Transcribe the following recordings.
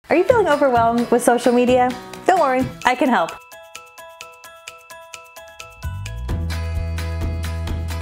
Are you feeling overwhelmed with social media? Don't worry, I can help.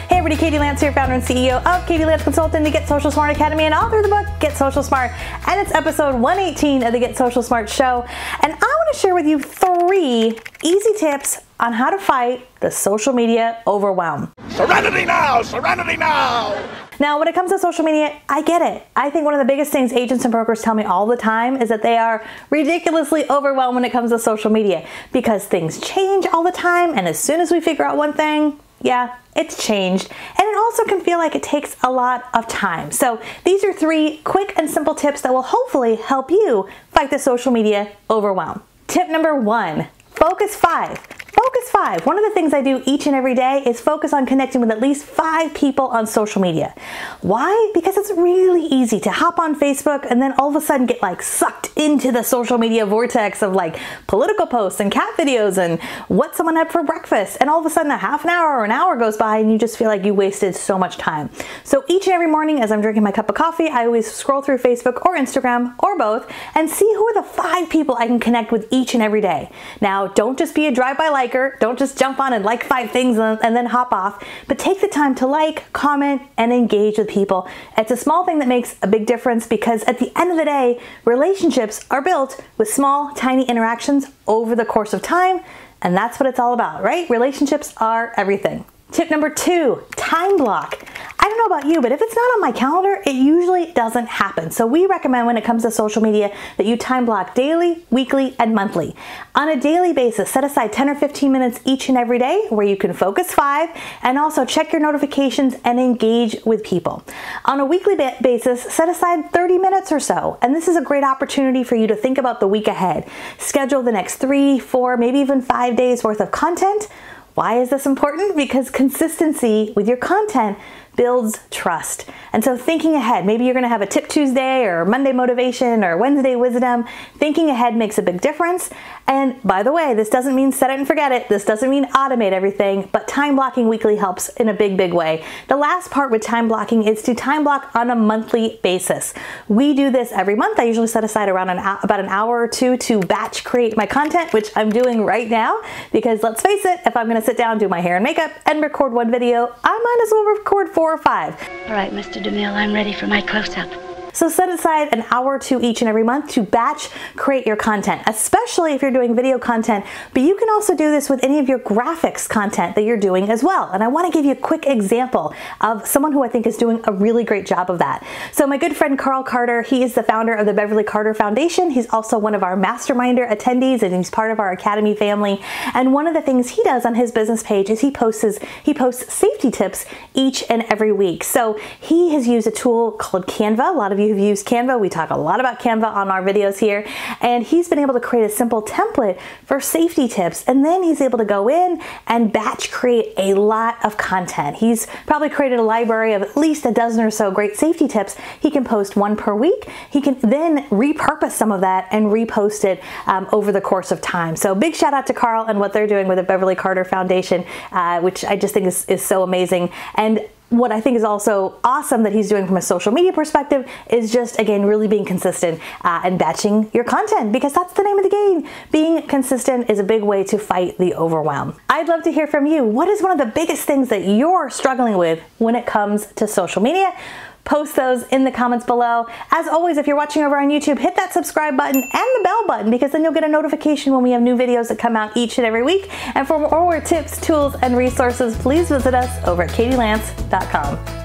Hey everybody, Katie Lance here, founder and CEO of Katie Lance Consulting, the Get Social Smart Academy, and author of the book, Get Social Smart. And it's episode 118 of the Get Social Smart show. And I want to share with you 3 easy tips on how to fight the social media overwhelm. Serenity now! Serenity now! Now, when it comes to social media, I get it. I think one of the biggest things agents and brokers tell me all the time is that they are ridiculously overwhelmed when it comes to social media because things change all the time, and as soon as we figure out one thing, yeah, it's changed. And it also can feel like it takes a lot of time. So these are 3 quick and simple tips that will hopefully help you fight the social media overwhelm. Tip number 1, focus 5. Focus 5. One of the things I do each and every day is focus on connecting with at least 5 people on social media. Why? Because it's really easy to hop on Facebook and then all of a sudden get like sucked into the social media vortex of like political posts and cat videos and what someone had for breakfast. And all of a sudden a half an hour or an hour goes by and you just feel like you wasted so much time. So each and every morning as I'm drinking my cup of coffee, I always scroll through Facebook or Instagram or both and see who are the 5 people I can connect with each and every day. Now, don't just be a drive-by liker. Don't just jump on and like 5 things and then hop off, but take the time to like, comment, and engage with people. It's a small thing that makes a big difference because at the end of the day, relationships are built with small, tiny interactions over the course of time, and that's what it's all about, right? Relationships are everything. Tip number 2, time block. I don't know about you, but if it's not on my calendar, it usually doesn't happen. So we recommend when it comes to social media that you time block daily, weekly, and monthly. On a daily basis, set aside 10 or 15 minutes each and every day where you can focus 5 and also check your notifications and engage with people. On a weekly basis, set aside 30 minutes or so. And this is a great opportunity for you to think about the week ahead. Schedule the next 3, 4, maybe even 5 days worth of content. Why is this important? Because consistency with your content builds trust. And so thinking ahead, maybe you're going to have a Tip Tuesday or Monday Motivation or Wednesday Wisdom. Thinking ahead makes a big difference. And by the way, this doesn't mean set it and forget it. This doesn't mean automate everything, but time blocking weekly helps in a big, big way. The last part with time blocking is to time block on a monthly basis. We do this every month. I usually set aside around about an hour or 2 to batch create my content, which I'm doing right now, because let's face it, if I'm going to sit down, do my hair and makeup and record one video, I might as well record 4 or 5. All right, Mr. DeMille, I'm ready for my close-up. So set aside an hour or 2 each and every month to batch create your content, especially if you're doing video content, but you can also do this with any of your graphics content that you're doing as well. And I want to give you a quick example of someone who I think is doing a really great job of that. So my good friend Carl Carter, he is the founder of the Beverly Carter Foundation. He's also one of our Masterminder attendees and he's part of our Academy family. And one of the things he does on his business page is he posts safety tips each and every week. So he has used a tool called Canva. A lot of you have used Canva. We talk a lot about Canva on our videos here, and he's been able to create a simple template for safety tips, and then he's able to go in and batch create a lot of content. He's probably created a library of at least a dozen or so great safety tips. He can post 1 per week. He can then repurpose some of that and repost it over the course of time. So big shout out to Carl and what they're doing with the Beverly Carter Foundation, which I just think is so amazing. And what I think is also awesome that he's doing from a social media perspective is just, again, really being consistent and batching your content, because that's the name of the game. Being consistent is a big way to fight the overwhelm. I'd love to hear from you. What is one of the biggest things that you're struggling with when it comes to social media? Post those in the comments below. As always, if you're watching over on YouTube, hit that subscribe button and the bell button, because then you'll get a notification when we have new videos that come out each and every week. And for more tips, tools, and resources, please visit us over at katielance.com.